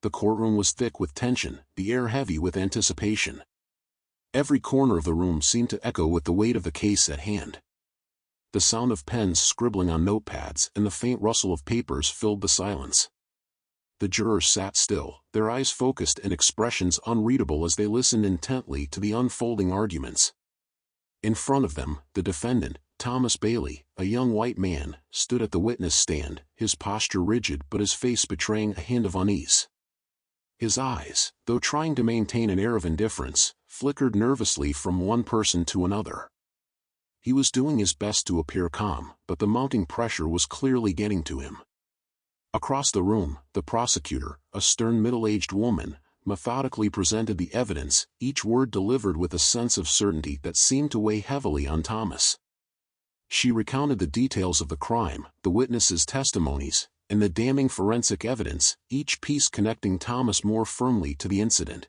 The courtroom was thick with tension, the air heavy with anticipation. Every corner of the room seemed to echo with the weight of the case at hand. The sound of pens scribbling on notepads and the faint rustle of papers filled the silence. The jurors sat still, their eyes focused and expressions unreadable as they listened intently to the unfolding arguments. In front of them, the defendant, Thomas Bailey, a young white man, stood at the witness stand, his posture rigid but his face betraying a hint of unease. His eyes, though trying to maintain an air of indifference, flickered nervously from one person to another. He was doing his best to appear calm, but the mounting pressure was clearly getting to him. Across the room, the prosecutor, a stern middle-aged woman, methodically presented the evidence, each word delivered with a sense of certainty that seemed to weigh heavily on Thomas. She recounted the details of the crime, the witnesses' testimonies, and the damning forensic evidence, each piece connecting Thomas more firmly to the incident.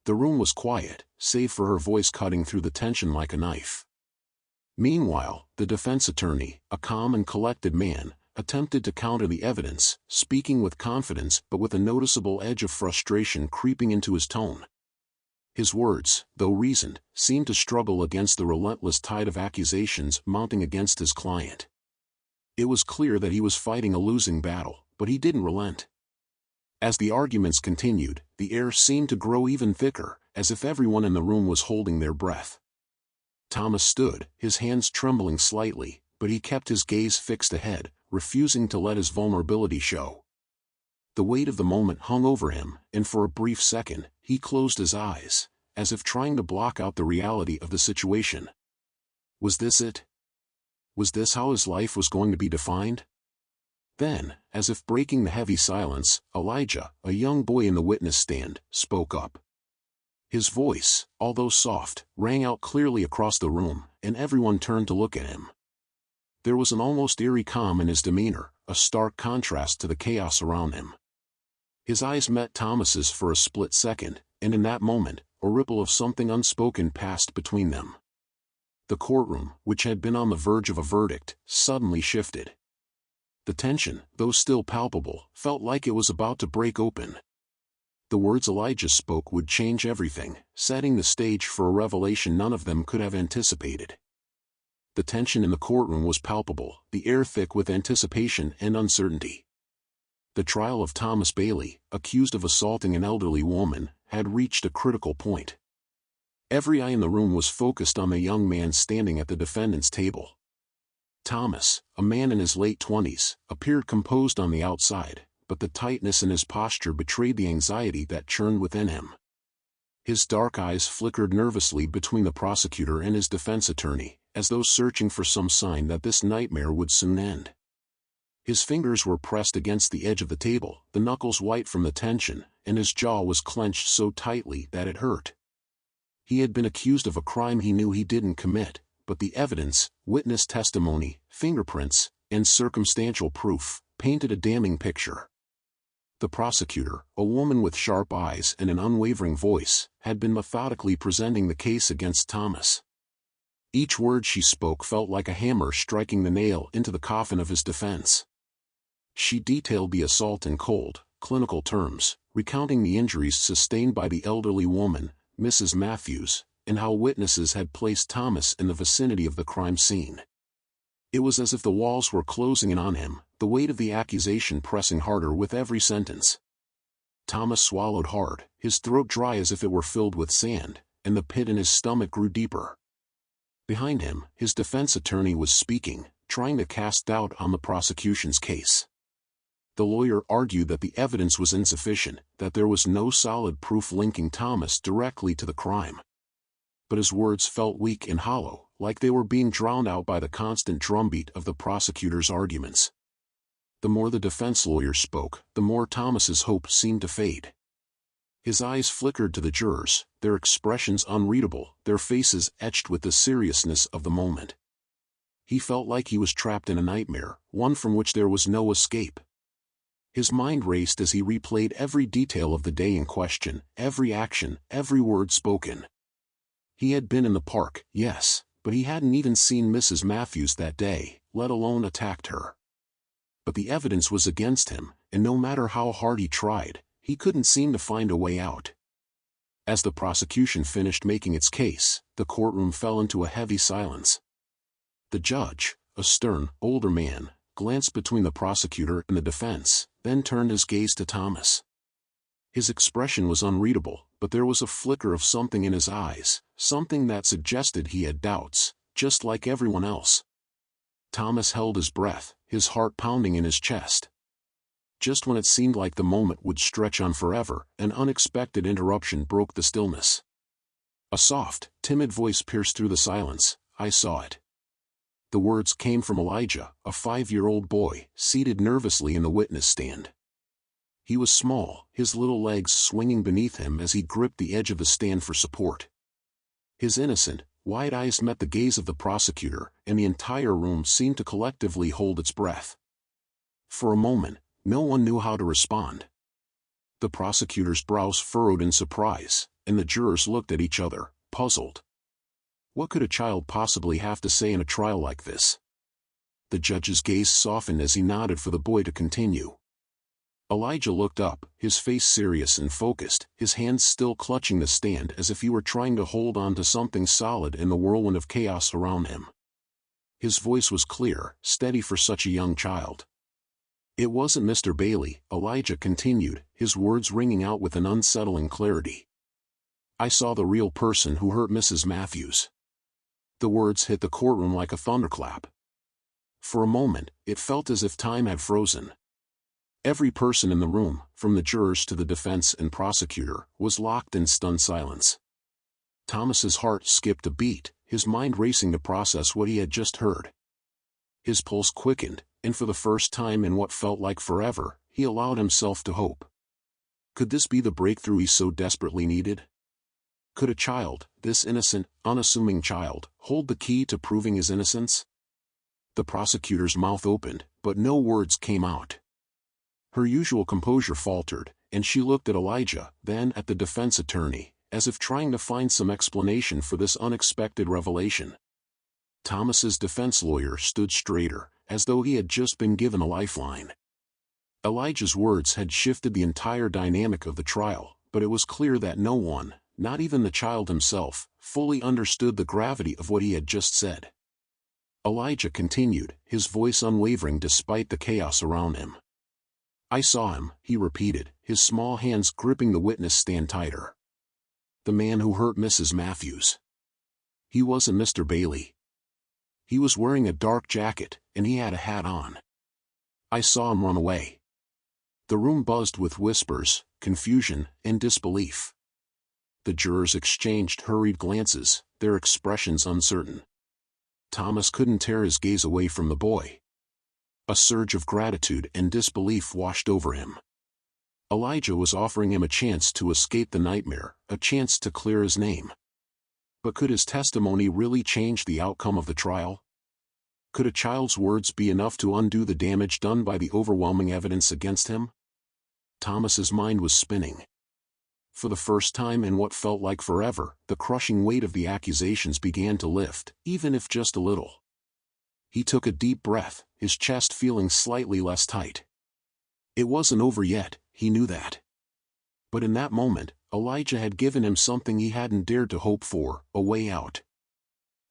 The room was quiet, save for her voice cutting through the tension like a knife. Meanwhile, the defense attorney, a calm and collected man, attempted to counter the evidence, speaking with confidence but with a noticeable edge of frustration creeping into his tone. His words, though reasoned, seemed to struggle against the relentless tide of accusations mounting against his client. It was clear that he was fighting a losing battle, but he didn't relent. As the arguments continued, the air seemed to grow even thicker, as if everyone in the room was holding their breath. Thomas stood, his hands trembling slightly, but he kept his gaze fixed ahead, refusing to let his vulnerability show. The weight of the moment hung over him, and for a brief second, he closed his eyes, as if trying to block out the reality of the situation. Was this it? Was this how his life was going to be defined? Then, as if breaking the heavy silence, Elijah, a young boy in the witness stand, spoke up. His voice, although soft, rang out clearly across the room, and everyone turned to look at him. There was an almost eerie calm in his demeanor, a stark contrast to the chaos around him. His eyes met Thomas's for a split second, and in that moment, a ripple of something unspoken passed between them. The courtroom, which had been on the verge of a verdict, suddenly shifted. The tension, though still palpable, felt like it was about to break open. The words Elijah spoke would change everything, setting the stage for a revelation none of them could have anticipated. The tension in the courtroom was palpable, the air thick with anticipation and uncertainty. The trial of Thomas Bailey, accused of assaulting an elderly woman, had reached a critical point. Every eye in the room was focused on the young man standing at the defendant's table. Thomas, a man in his late 20s, appeared composed on the outside, but the tightness in his posture betrayed the anxiety that churned within him. His dark eyes flickered nervously between the prosecutor and his defense attorney, as though searching for some sign that this nightmare would soon end. His fingers were pressed against the edge of the table, the knuckles white from the tension, and his jaw was clenched so tightly that it hurt. He had been accused of a crime he knew he didn't commit, but the evidence, witness testimony, fingerprints, and circumstantial proof, painted a damning picture. The prosecutor, a woman with sharp eyes and an unwavering voice, had been methodically presenting the case against Thomas. Each word she spoke felt like a hammer striking the nail into the coffin of his defense. She detailed the assault in cold, clinical terms, recounting the injuries sustained by the elderly woman, Mrs. Matthews, and how witnesses had placed Thomas in the vicinity of the crime scene. It was as if the walls were closing in on him, the weight of the accusation pressing harder with every sentence. Thomas swallowed hard, his throat dry as if it were filled with sand, and the pit in his stomach grew deeper. Behind him, his defense attorney was speaking, trying to cast doubt on the prosecution's case. The lawyer argued that the evidence was insufficient, that there was no solid proof linking Thomas directly to the crime. But his words felt weak and hollow, like they were being drowned out by the constant drumbeat of the prosecutor's arguments. The more the defense lawyer spoke, the more Thomas's hope seemed to fade. His eyes flickered to the jurors, their expressions unreadable, their faces etched with the seriousness of the moment. He felt like he was trapped in a nightmare, one from which there was no escape. His mind raced as he replayed every detail of the day in question, every action, every word spoken. He had been in the park, yes, but he hadn't even seen Mrs. Matthews that day, let alone attacked her. But the evidence was against him, and no matter how hard he tried, he couldn't seem to find a way out. As the prosecution finished making its case, the courtroom fell into a heavy silence. The judge, a stern, older man, glanced between the prosecutor and the defense, then turned his gaze to Thomas. His expression was unreadable, but there was a flicker of something in his eyes, something that suggested he had doubts, just like everyone else. Thomas held his breath, his heart pounding in his chest. Just when it seemed like the moment would stretch on forever, an unexpected interruption broke the stillness. A soft, timid voice pierced through the silence. "I saw it." The words came from Elijah, a 5-year-old boy, seated nervously in the witness stand. He was small, his little legs swinging beneath him as he gripped the edge of the stand for support. His innocent, wide eyes met the gaze of the prosecutor, and the entire room seemed to collectively hold its breath. For a moment, no one knew how to respond. The prosecutor's brows furrowed in surprise, and the jurors looked at each other, puzzled. What could a child possibly have to say in a trial like this? The judge's gaze softened as he nodded for the boy to continue. Elijah looked up, his face serious and focused, his hands still clutching the stand as if he were trying to hold on to something solid in the whirlwind of chaos around him. His voice was clear, steady for such a young child. "It wasn't Mr. Bailey," Elijah continued, his words ringing out with an unsettling clarity. "I saw the real person who hurt Mrs. Matthews." The words hit the courtroom like a thunderclap. For a moment, it felt as if time had frozen. Every person in the room, from the jurors to the defense and prosecutor, was locked in stunned silence. Thomas's heart skipped a beat, his mind racing to process what he had just heard. His pulse quickened, and for the first time in what felt like forever, he allowed himself to hope. Could this be the breakthrough he so desperately needed? Could a child, this innocent, unassuming child, hold the key to proving his innocence? The prosecutor's mouth opened, but no words came out. Her usual composure faltered, and she looked at Elijah, then at the defense attorney, as if trying to find some explanation for this unexpected revelation. Thomas's defense lawyer stood straighter, as though he had just been given a lifeline. Elijah's words had shifted the entire dynamic of the trial, but it was clear that no one, not even the child himself, fully understood the gravity of what he had just said. Elijah continued, his voice unwavering despite the chaos around him. "I saw him," he repeated, his small hands gripping the witness stand tighter. "The man who hurt Mrs. Matthews. He wasn't Mr. Bailey. He was wearing a dark jacket, and he had a hat on. I saw him run away." The room buzzed with whispers, confusion, and disbelief. The jurors exchanged hurried glances, their expressions uncertain. Thomas couldn't tear his gaze away from the boy. A surge of gratitude and disbelief washed over him. Elijah was offering him a chance to escape the nightmare, a chance to clear his name. But could his testimony really change the outcome of the trial? Could a child's words be enough to undo the damage done by the overwhelming evidence against him? Thomas's mind was spinning. For the first time in what felt like forever, the crushing weight of the accusations began to lift, even if just a little. He took a deep breath, his chest feeling slightly less tight. It wasn't over yet, he knew that. But in that moment, Elijah had given him something he hadn't dared to hope for, a way out.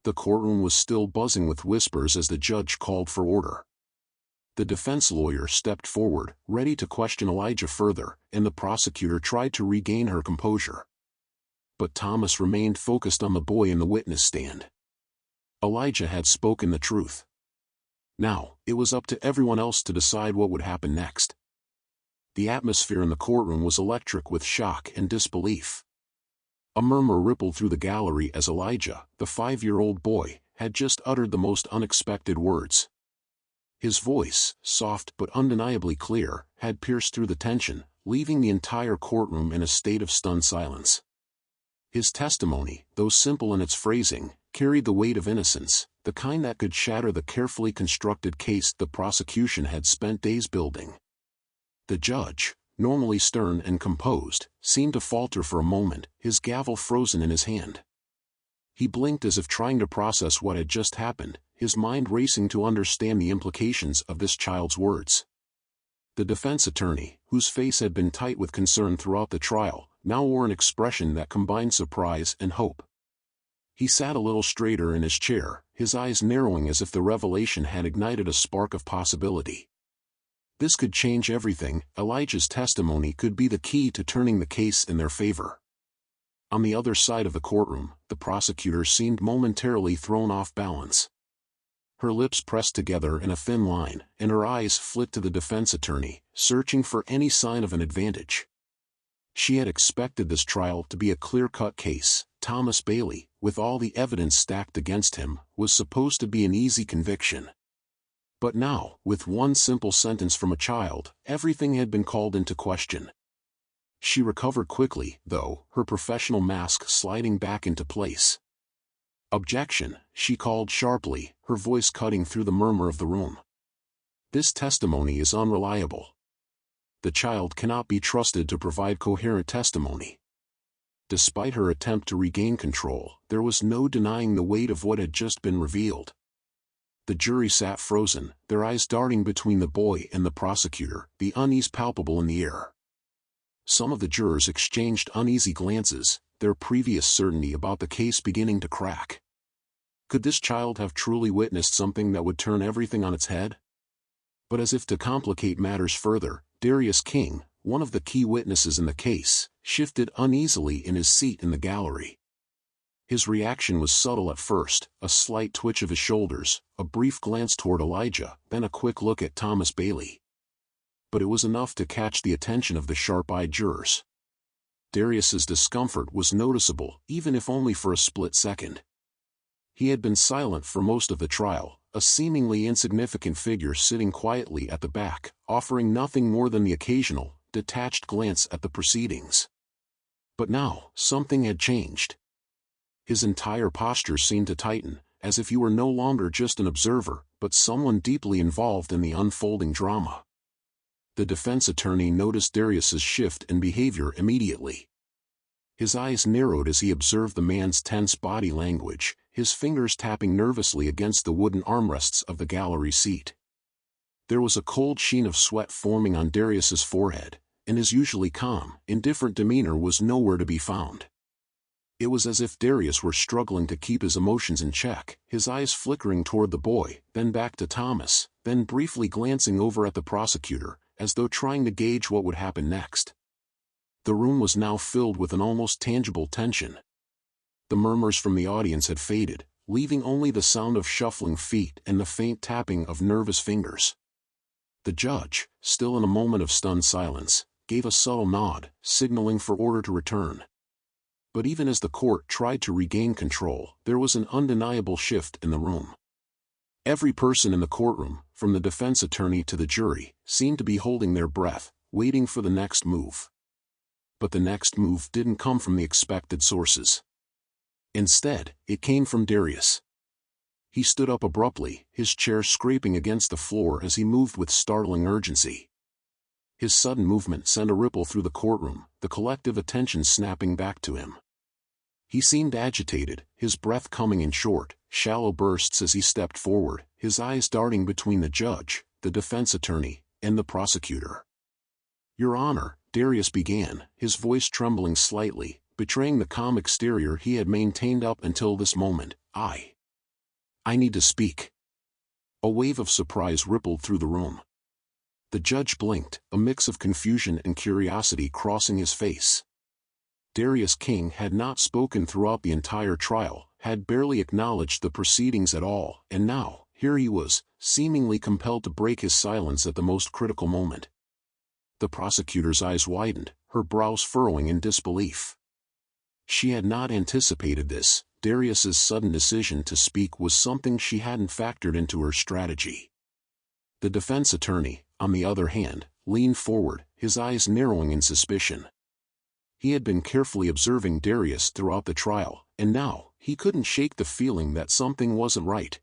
The courtroom was still buzzing with whispers as the judge called for order. The defense lawyer stepped forward, ready to question Elijah further, and the prosecutor tried to regain her composure. But Thomas remained focused on the boy in the witness stand. Elijah had spoken the truth. Now, it was up to everyone else to decide what would happen next. The atmosphere in the courtroom was electric with shock and disbelief. A murmur rippled through the gallery as Elijah, the 5-year-old boy, had just uttered the most unexpected words. His voice, soft but undeniably clear, had pierced through the tension, leaving the entire courtroom in a state of stunned silence. His testimony, though simple in its phrasing, carried the weight of innocence, the kind that could shatter the carefully constructed case the prosecution had spent days building. The judge, normally stern and composed, seemed to falter for a moment, his gavel frozen in his hand. He blinked as if trying to process what had just happened, his mind racing to understand the implications of this child's words. The defense attorney, whose face had been tight with concern throughout the trial, now wore an expression that combined surprise and hope. He sat a little straighter in his chair, his eyes narrowing as if the revelation had ignited a spark of possibility. This could change everything. Elijah's testimony could be the key to turning the case in their favor. On the other side of the courtroom, the prosecutor seemed momentarily thrown off balance. Her lips pressed together in a thin line, and her eyes flit to the defense attorney, searching for any sign of an advantage. She had expected this trial to be a clear-cut case. Thomas Bailey, with all the evidence stacked against him, was supposed to be an easy conviction. But now, with one simple sentence from a child, everything had been called into question. She recovered quickly, though, her professional mask sliding back into place. "Objection," she called sharply, her voice cutting through the murmur of the room. "This testimony is unreliable. The child cannot be trusted to provide coherent testimony." Despite her attempt to regain control, there was no denying the weight of what had just been revealed. The jury sat frozen, their eyes darting between the boy and the prosecutor, the unease palpable in the air. Some of the jurors exchanged uneasy glances, their previous certainty about the case beginning to crack. Could this child have truly witnessed something that would turn everything on its head? But as if to complicate matters further, Darius King, one of the key witnesses in the case, shifted uneasily in his seat in the gallery. His reaction was subtle at first, a slight twitch of his shoulders, a brief glance toward Elijah, then a quick look at Thomas Bailey. But it was enough to catch the attention of the sharp-eyed jurors. Darius's discomfort was noticeable, even if only for a split second. He had been silent for most of the trial, a seemingly insignificant figure sitting quietly at the back, offering nothing more than the occasional, detached glance at the proceedings. But now, something had changed. His entire posture seemed to tighten, as if he were no longer just an observer, but someone deeply involved in the unfolding drama. The defense attorney noticed Darius's shift in behavior immediately. His eyes narrowed as he observed the man's tense body language, his fingers tapping nervously against the wooden armrests of the gallery seat. There was a cold sheen of sweat forming on Darius's forehead, and his usually calm, indifferent demeanor was nowhere to be found. It was as if Darius were struggling to keep his emotions in check, his eyes flickering toward the boy, then back to Thomas, then briefly glancing over at the prosecutor, as though trying to gauge what would happen next. The room was now filled with an almost tangible tension. The murmurs from the audience had faded, leaving only the sound of shuffling feet and the faint tapping of nervous fingers. The judge, still in a moment of stunned silence, gave a subtle nod, signaling for order to return. But even as the court tried to regain control, there was an undeniable shift in the room. Every person in the courtroom, from the defense attorney to the jury, seemed to be holding their breath, waiting for the next move. But the next move didn't come from the expected sources. Instead, it came from Darius. He stood up abruptly, his chair scraping against the floor as he moved with startling urgency. His sudden movement sent a ripple through the courtroom, the collective attention snapping back to him. He seemed agitated, his breath coming in short, shallow bursts as he stepped forward, his eyes darting between the judge, the defense attorney, and the prosecutor. "Your Honor," Darius began, his voice trembling slightly, betraying the calm exterior he had maintained up until this moment, I need to speak." A wave of surprise rippled through the room. The judge blinked, a mix of confusion and curiosity crossing his face. Darius King had not spoken throughout the entire trial, had barely acknowledged the proceedings at all, and now, here he was, seemingly compelled to break his silence at the most critical moment. The prosecutor's eyes widened, her brows furrowing in disbelief. She had not anticipated this. Darius's sudden decision to speak was something she hadn't factored into her strategy. The defense attorney, on the other hand, leaned forward, his eyes narrowing in suspicion. He had been carefully observing Darius throughout the trial, and now, he couldn't shake the feeling that something wasn't right.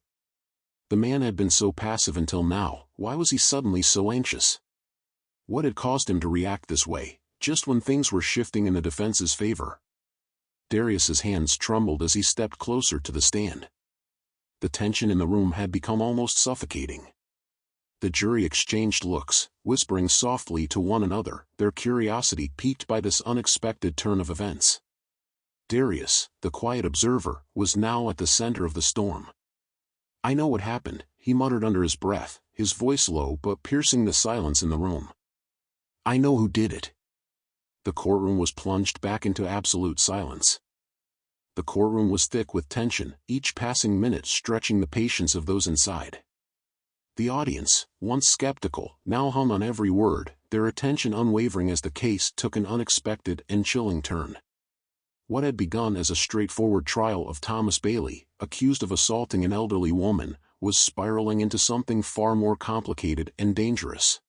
The man had been so passive until now, why was he suddenly so anxious? What had caused him to react this way, just when things were shifting in the defense's favor? Darius's hands trembled as he stepped closer to the stand. The tension in the room had become almost suffocating. The jury exchanged looks, whispering softly to one another, their curiosity piqued by this unexpected turn of events. Darius, the quiet observer, was now at the center of the storm. "I know what happened," he muttered under his breath, his voice low but piercing the silence in the room. "I know who did it." The courtroom was plunged back into absolute silence. The courtroom was thick with tension, each passing minute stretching the patience of those inside. The audience, once skeptical, now hung on every word, their attention unwavering as the case took an unexpected and chilling turn. What had begun as a straightforward trial of Thomas Bailey, accused of assaulting an elderly woman, was spiraling into something far more complicated and dangerous.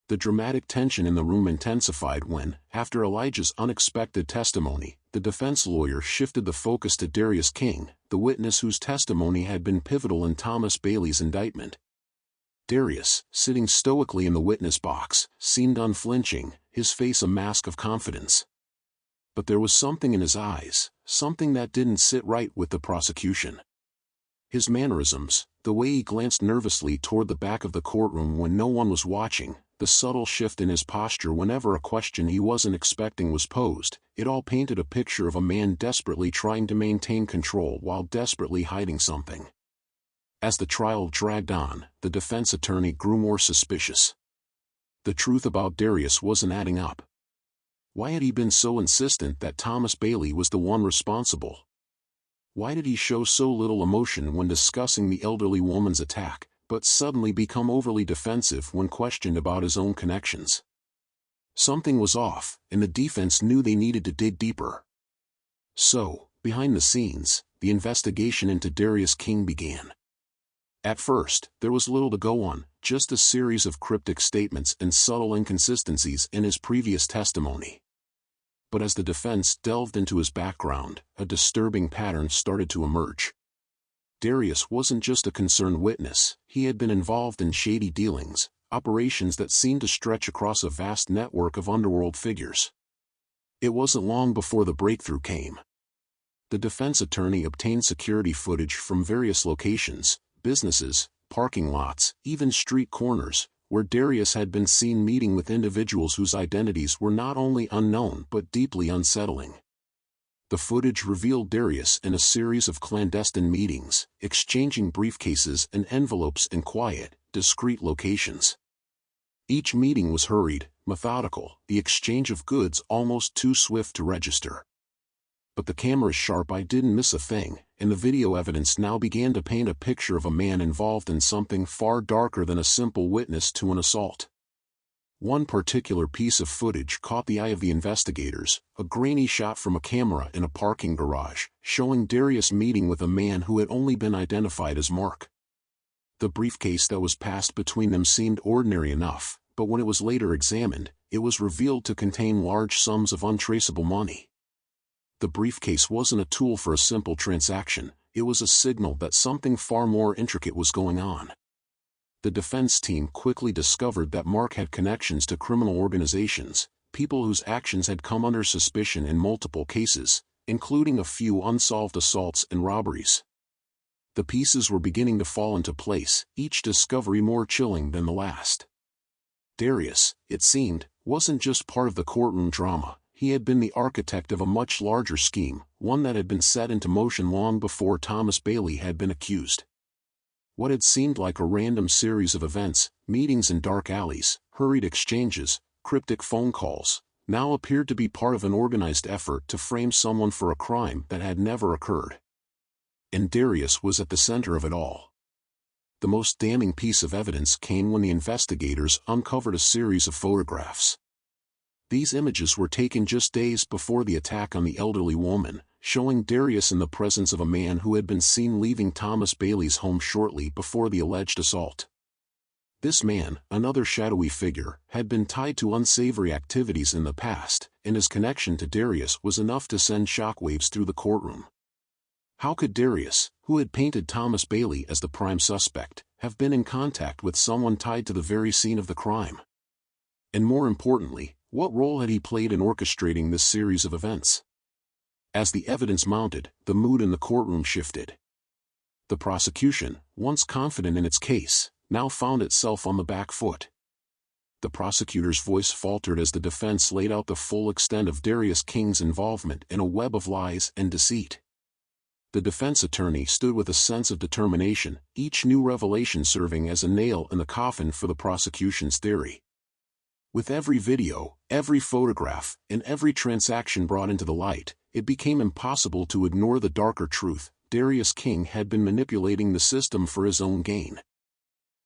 The dramatic tension in the room intensified when, after Elijah's unexpected testimony, the defense lawyer shifted the focus to Darius King, the witness whose testimony had been pivotal in Thomas Bailey's indictment. Darius, sitting stoically in the witness box, seemed unflinching, his face a mask of confidence. But there was something in his eyes, something that didn't sit right with the prosecution. His mannerisms, the way he glanced nervously toward the back of the courtroom when no one was watching, the subtle shift in his posture whenever a question he wasn't expecting was posed, it all painted a picture of a man desperately trying to maintain control while desperately hiding something. As the trial dragged on, the defense attorney grew more suspicious. The truth about Darius wasn't adding up. Why had he been so insistent that Thomas Bailey was the one responsible? Why did he show so little emotion when discussing the elderly woman's attack, but suddenly become overly defensive when questioned about his own connections? Something was off, and the defense knew they needed to dig deeper. So, behind the scenes, the investigation into Darius King began. At first, there was little to go on, just a series of cryptic statements and subtle inconsistencies in his previous testimony. But as the defense delved into his background, a disturbing pattern started to emerge. Darius wasn't just a concerned witness, he had been involved in shady dealings, operations that seemed to stretch across a vast network of underworld figures. It wasn't long before the breakthrough came. The defense attorney obtained security footage from various locations, businesses, parking lots, even street corners, where Darius had been seen meeting with individuals whose identities were not only unknown but deeply unsettling. The footage revealed Darius in a series of clandestine meetings, exchanging briefcases and envelopes in quiet, discreet locations. Each meeting was hurried, methodical, the exchange of goods almost too swift to register. But the camera's sharp eye didn't miss a thing, and the video evidence now began to paint a picture of a man involved in something far darker than a simple witness to an assault. One particular piece of footage caught the eye of the investigators, a grainy shot from a camera in a parking garage, showing Darius meeting with a man who had only been identified as Mark. The briefcase that was passed between them seemed ordinary enough, but when it was later examined, it was revealed to contain large sums of untraceable money. The briefcase wasn't a tool for a simple transaction, it was a signal that something far more intricate was going on. The defense team quickly discovered that Mark had connections to criminal organizations, people whose actions had come under suspicion in multiple cases, including a few unsolved assaults and robberies. The pieces were beginning to fall into place, each discovery more chilling than the last. Darius, it seemed, wasn't just part of the courtroom drama. He had been the architect of a much larger scheme, one that had been set into motion long before Thomas Bailey had been accused. What had seemed like a random series of events, meetings in dark alleys, hurried exchanges, cryptic phone calls, now appeared to be part of an organized effort to frame someone for a crime that had never occurred. And Darius was at the center of it all. The most damning piece of evidence came when the investigators uncovered a series of photographs. These images were taken just days before the attack on the elderly woman, showing Darius in the presence of a man who had been seen leaving Thomas Bailey's home shortly before the alleged assault. This man, another shadowy figure, had been tied to unsavory activities in the past, and his connection to Darius was enough to send shockwaves through the courtroom. How could Darius, who had painted Thomas Bailey as the prime suspect, have been in contact with someone tied to the very scene of the crime? And more importantly, what role had he played in orchestrating this series of events? As the evidence mounted, the mood in the courtroom shifted. The prosecution, once confident in its case, now found itself on the back foot. The prosecutor's voice faltered as the defense laid out the full extent of Darius King's involvement in a web of lies and deceit. The defense attorney stood with a sense of determination, each new revelation serving as a nail in the coffin for the prosecution's theory. With every video, every photograph, and every transaction brought into the light, it became impossible to ignore the darker truth: Darius King had been manipulating the system for his own gain.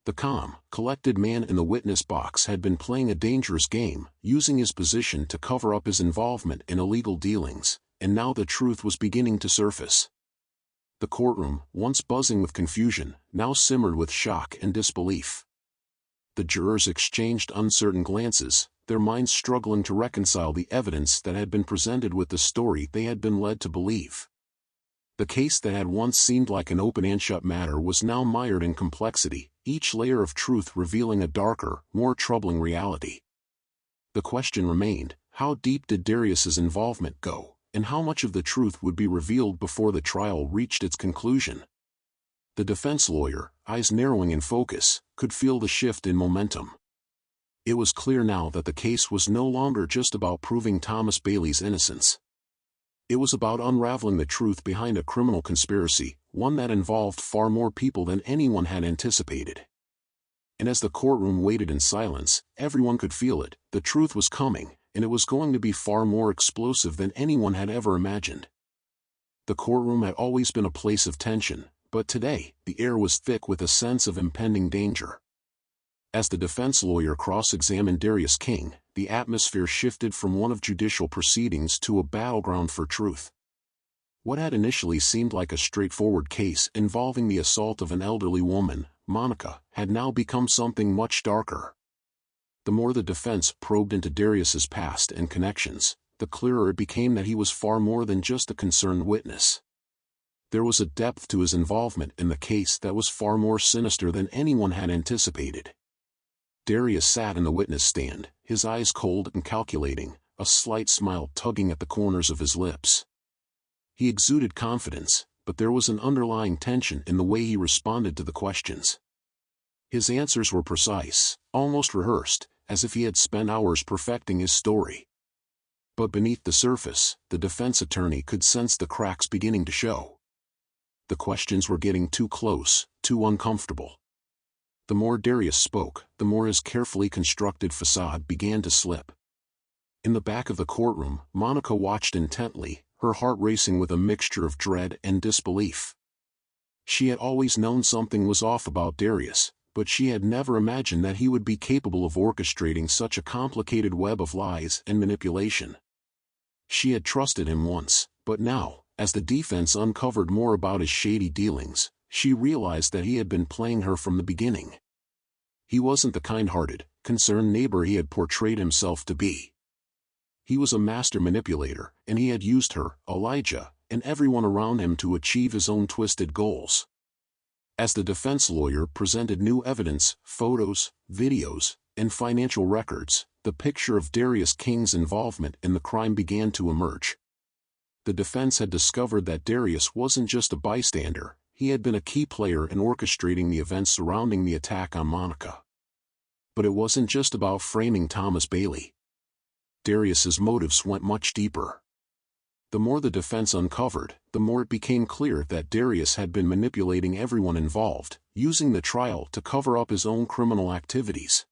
The calm, collected man in the witness box had been playing a dangerous game, using his position to cover up his involvement in illegal dealings, and now the truth was beginning to surface. The courtroom, once buzzing with confusion, now simmered with shock and disbelief. The jurors exchanged uncertain glances, their minds struggling to reconcile the evidence that had been presented with the story they had been led to believe. The case that had once seemed like an open and shut matter was now mired in complexity, each layer of truth revealing a darker, more troubling reality. The question remained: how deep did Darius's involvement go, and how much of the truth would be revealed before the trial reached its conclusion? The defense lawyer, eyes narrowing in focus, could feel the shift in momentum. It was clear now that the case was no longer just about proving Thomas Bailey's innocence. It was about unraveling the truth behind a criminal conspiracy, one that involved far more people than anyone had anticipated. And as the courtroom waited in silence, everyone could feel it: the truth was coming, and it was going to be far more explosive than anyone had ever imagined. The courtroom had always been a place of tension, but today, the air was thick with a sense of impending danger. As the defense lawyer cross-examined Darius King, the atmosphere shifted from one of judicial proceedings to a battleground for truth. What had initially seemed like a straightforward case involving the assault of an elderly woman, Monica, had now become something much darker. The more the defense probed into Darius's past and connections, the clearer it became that he was far more than just a concerned witness. There was a depth to his involvement in the case that was far more sinister than anyone had anticipated. Darius sat in the witness stand, his eyes cold and calculating, a slight smile tugging at the corners of his lips. He exuded confidence, but there was an underlying tension in the way he responded to the questions. His answers were precise, almost rehearsed, as if he had spent hours perfecting his story. But beneath the surface, the defense attorney could sense the cracks beginning to show. The questions were getting too close, too uncomfortable. The more Darius spoke, the more his carefully constructed facade began to slip. In the back of the courtroom, Monica watched intently, her heart racing with a mixture of dread and disbelief. She had always known something was off about Darius, but she had never imagined that he would be capable of orchestrating such a complicated web of lies and manipulation. She had trusted him once, but now, as the defense uncovered more about his shady dealings, she realized that he had been playing her from the beginning. He wasn't the kind-hearted, concerned neighbor he had portrayed himself to be. He was a master manipulator, and he had used her, Elijah, and everyone around him to achieve his own twisted goals. As the defense lawyer presented new evidence, photos, videos, and financial records, the picture of Darius King's involvement in the crime began to emerge. The defense had discovered that Darius wasn't just a bystander, he had been a key player in orchestrating the events surrounding the attack on Monica. But it wasn't just about framing Thomas Bailey. Darius's motives went much deeper. The more the defense uncovered, the more it became clear that Darius had been manipulating everyone involved, using the trial to cover up his own criminal activities.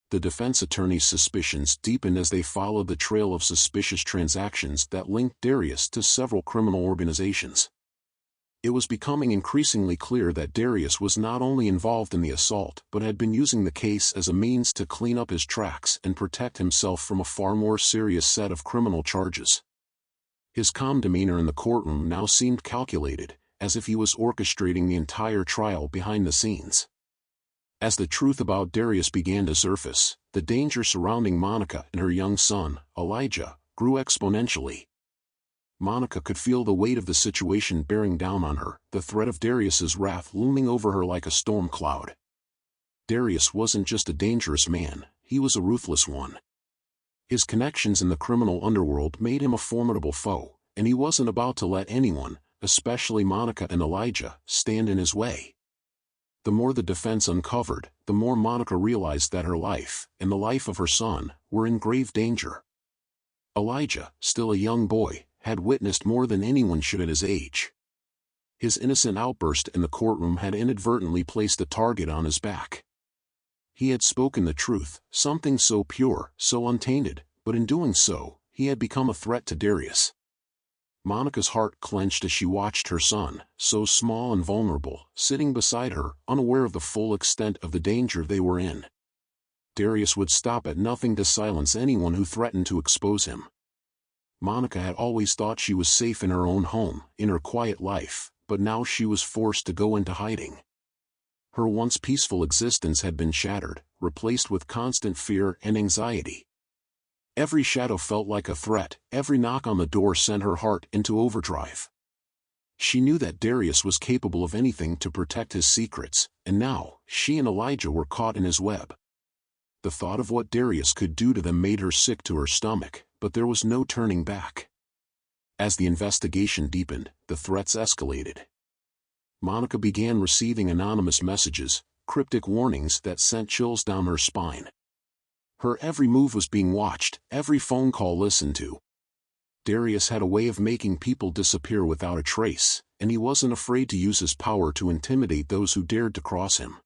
The defense attorney's suspicions deepened as they followed the trail of suspicious transactions that linked Darius to several criminal organizations. It was becoming increasingly clear that Darius was not only involved in the assault but had been using the case as a means to clean up his tracks and protect himself from a far more serious set of criminal charges. His calm demeanor in the courtroom now seemed calculated, as if he was orchestrating the entire trial behind the scenes. As the truth about Darius began to surface, the danger surrounding Monica and her young son, Elijah, grew exponentially. Monica could feel the weight of the situation bearing down on her, the threat of Darius's wrath looming over her like a storm cloud. Darius wasn't just a dangerous man, he was a ruthless one. His connections in the criminal underworld made him a formidable foe, and he wasn't about to let anyone, especially Monica and Elijah, stand in his way. The more the defense uncovered, the more Monica realized that her life, and the life of her son, were in grave danger. Elijah, still a young boy, had witnessed more than anyone should at his age. His innocent outburst in the courtroom had inadvertently placed a target on his back. He had spoken the truth, something so pure, so untainted, but in doing so, he had become a threat to Darius. Monica's heart clenched as she watched her son, so small and vulnerable, sitting beside her, unaware of the full extent of the danger they were in. Darius would stop at nothing to silence anyone who threatened to expose him. Monica had always thought she was safe in her own home, in her quiet life, but now she was forced to go into hiding. Her once peaceful existence had been shattered, replaced with constant fear and anxiety. Every shadow felt like a threat, every knock on the door sent her heart into overdrive. She knew that Darius was capable of anything to protect his secrets, and now, she and Elijah were caught in his web. The thought of what Darius could do to them made her sick to her stomach, but there was no turning back. As the investigation deepened, the threats escalated. Monica began receiving anonymous messages, cryptic warnings that sent chills down her spine. Her every move was being watched, every phone call listened to. Darius had a way of making people disappear without a trace, and he wasn't afraid to use his power to intimidate those who dared to cross him.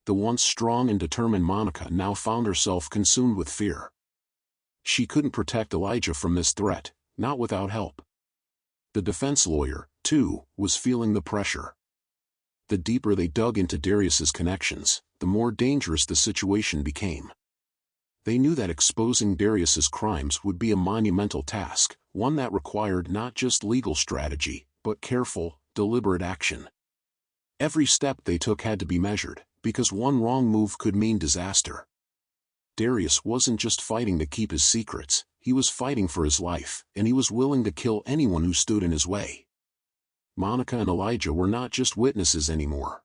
The once strong and determined Monica now found herself consumed with fear. She couldn't protect Elijah from this threat, not without help. The defense lawyer, too, was feeling the pressure. The deeper they dug into Darius's connections, the more dangerous the situation became. They knew that exposing Darius's crimes would be a monumental task, one that required not just legal strategy, but careful, deliberate action. Every step they took had to be measured, because one wrong move could mean disaster. Darius wasn't just fighting to keep his secrets, he was fighting for his life, and he was willing to kill anyone who stood in his way. Monica and Elijah were not just witnesses anymore.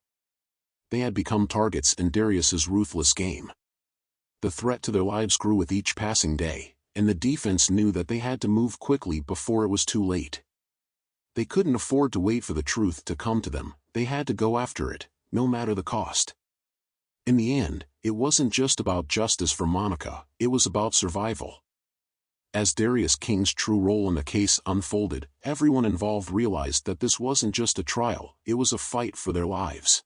They had become targets in Darius's ruthless game. The threat to their lives grew with each passing day, and the defense knew that they had to move quickly before it was too late. They couldn't afford to wait for the truth to come to them, they had to go after it, no matter the cost. In the end, it wasn't just about justice for Monica, it was about survival. As Darius King's true role in the case unfolded, everyone involved realized that this wasn't just a trial, it was a fight for their lives.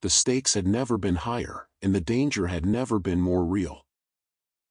The stakes had never been higher, and the danger had never been more real.